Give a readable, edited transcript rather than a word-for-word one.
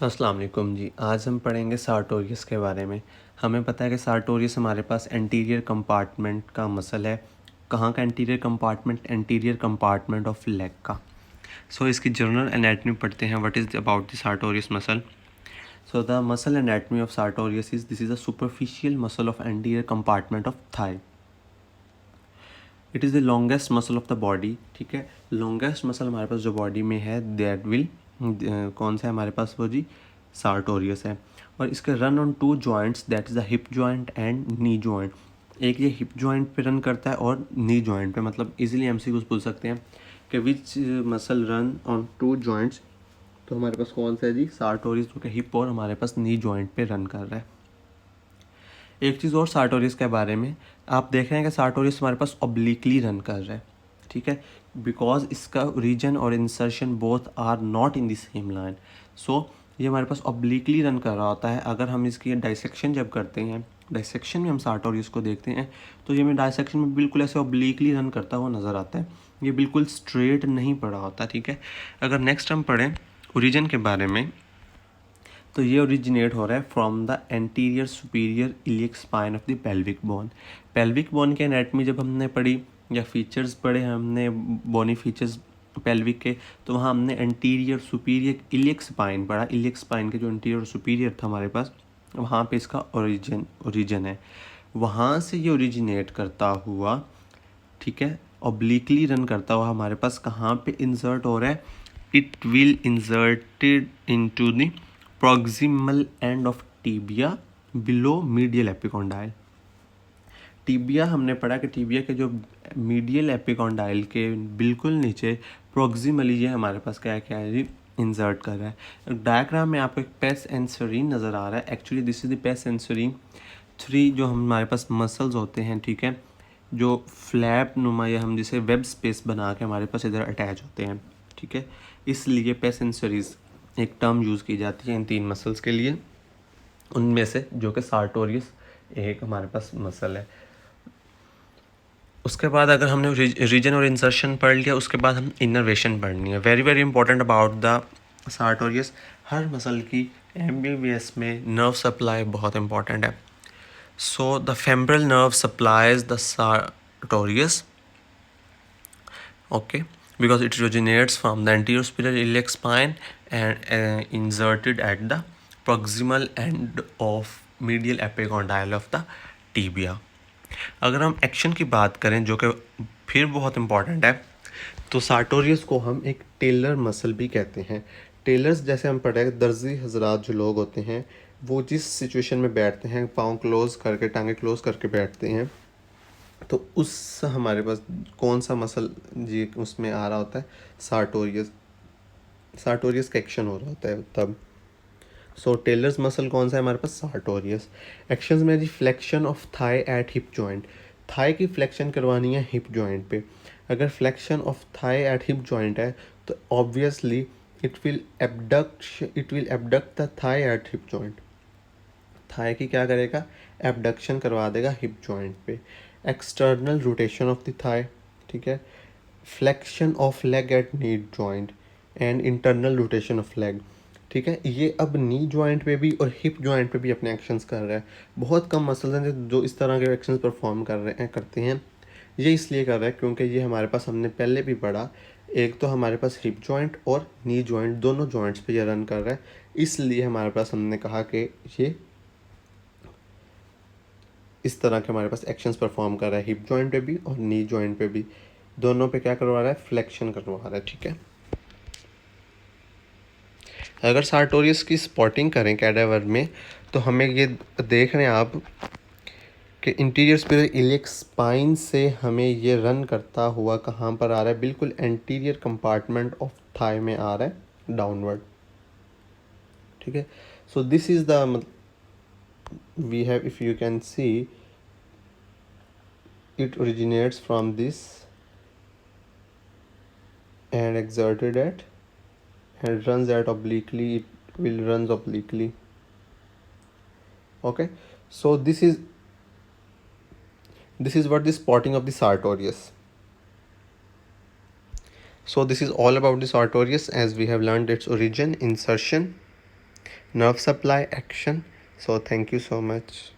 अस्सलाम वालेकुम जी। आज हम पढ़ेंगे सार्टोरियस के बारे में। हमें पता है कि सार्टोरियस हमारे पास एंटीरियर कंपार्टमेंट का मसल है। कहाँ का anterior compartment? Anterior compartment of leg का। इसकी जनरल एनाटमी पढ़ते हैं। What is about the sartorius muscle? The muscle anatomy of sartorius is this is a superficial muscle of anterior compartment of thigh. It is the longest muscle of the body. ठीक है, longest muscle हमारे पास जो body में है that will कौन सा है हमारे पास? वो जी सार्टोरियस है। और इसके run on two joints, that is the hip joint and knee joint. एक ये हिप जॉइंट पे रन करता है और नी जॉइंट पे। मतलब इजीली एमसीक्यूज पूछ सकते हैं कि which muscle run on two joints. तो हमारे पास कौन सा है जी? सार्टोरियस, जो कि हिप और हमारे पास नी जॉइंट पे रन कर रहा है। एक चीज़ और सार्टोरियस के बारे में, आप देख रहे हैं कि सार्टोरियस हमारे पास ऑब्लिकली रन कर रहा है। ठीक है, बिकॉज इसका रीजन और insertion both are not in the same line. ये हमारे पास ऑब्लिकली रन कर रहा होता है। अगर हम इसकी डाइसेक्शन जब करते हैं, डाइसेक्शन में हम सार्टोरियस को देखते हैं तो ये हमें डाइसेक्शन में बिल्कुल ऐसे ऑब्लिकली रन करता हुआ नज़र आता है। ये बिल्कुल स्ट्रेट नहीं पड़ा होता। ठीक है, अगर नेक्स्ट हम पढ़ें ओरिजिन के बारे में, तो ये ओरिजिनेट हो रहा है from the anterior superior iliac spine of the pelvic bone. Pelvic bone के एनाटमी जब हमने पढ़ी या फीचर्स पढ़े हमने, बोनी फीचर्स पेल्विक के, तो वहाँ हमने एंटीरियर सुपीरियर इलियक स्पाइन पढ़ा। इलियक स्पाइन के जो एंटीरियर सुपीरियर था हमारे पास, वहाँ पे इसका ओरिजिन है। वहाँ से ये ओरिजिनेट करता हुआ, ठीक है, ऑब्लिकली रन करता हुआ हमारे पास कहाँ पे इंसर्ट हो रहा है? It will inserted into the proximal end of tibia below medial epicondyle. Tibia हमने पढ़ा कि टीबिया के जो मीडियल एपिकॉन्डाइल के बिल्कुल नीचे प्रॉक्सिमली ये हमारे पास क्या है जी? इंसर्ट कर रहा है। डायग्राम में आपको एक पेस एंसरीन नज़र आ रहा है। Actually this is the pes anserine. 3 जो हमारे पास मसल्स होते हैं, ठीक है, जो फ्लैप नुमा या हम जिसे वेब स्पेस बना के हमारे पास इधर अटैच होते हैं। ठीक है, इसलिए पेस एंसरीज एक टर्म यूज़ की जाती है इन 3 मसल्स के लिए, उनमें से जो कि सार्टोरियस एक हमारे पास मसल है। उसके बाद अगर हमने रीजन और इंसर्शन पढ़ लिया, उसके बाद हम इनर्वेशन पढ़नी है। Very very important about the sartorius. Her muscle की एमबीबीएस में नर्व सप्लाई बहुत इंपॉर्टेंट है। The femoral nerve supplies the sartorius, okay, because it originates from the anterior superior iliac spine and inserted at the proximal end of medial epicondyle of the tibia. अगर हम action की बात करें, जो कि फिर बहुत इंपॉर्टेंट है, तो सार्टोरियस को हम एक टेलर मसल भी कहते हैं। टेलर्स जैसे हम पढ़े, दर्जी हजरात जो लोग होते हैं, वो जिस सिचुएशन में बैठते हैं, पाँव क्लोज करके, टांगे क्लोज करके बैठते हैं, तो उस हमारे पास कौन सा मसल जी उसमें आ रहा होता है? सार्टोरियस। सार्टोरियस का एक्शन हो रहा होता है तब। टेलर्स मसल कौन सा है हमारे पास? सार्टोरियस। एक्शंस में जी flexion of thigh at hip joint. Thigh की फ्लेक्शन करवानी है हिप जॉइंट पे। अगर flexion of thigh at hip joint है तो obviously it will abduct the thigh at hip joint. Thigh की क्या करेगा? एबडक्शन करवा देगा हिप जॉइंट पे। External rotation of the thigh, ठीक है, flexion of leg at knee joint and internal rotation of leg. ठीक है, ये अब नी जॉइंट पे भी और हिप जॉइंट पे भी अपने एक्शंस कर रहा है। बहुत कम मसल्स हैं जो इस तरह के एक्शंस परफॉर्म करते हैं। ये इसलिए कर रहा है क्योंकि ये हमारे पास, हमने पहले भी पढ़ा, एक तो हमारे पास हिप जॉइंट और नी जॉइंट दोनों जॉइंट्स पे ये रन कर रहा है। इसलिए हमारे पास, हमने कहा कि ये इस तरह के हमारे पास एक्शंस परफॉर्म कर रहा है, हिप जॉइंट पे भी और नी जॉइंट पे भी। दोनों पे क्या करवा रहा है? फ्लेक्शन करवा रहा है। ठीक है, अगर सार्टोरियस की स्पॉटिंग करें कैडावर में, तो हमें ये देख रहे हैं आप कि इंटीरियर सुपीरियर इलियक स्पाइन से हमें ये रन करता हुआ कहाँ पर आ रहा है? बिल्कुल एंटीरियर कंपार्टमेंट ऑफ थाई में आ रहा है, डाउनवर्ड। ठीक है, so this is the, we have, if you can see, it originates from this and exerted at and runs at obliquely, it will runs obliquely. Okay, so this is what the spotting of the sartorius. So this is all about the sartorius, as we have learned its origin, insertion, nerve supply action. So thank you so much.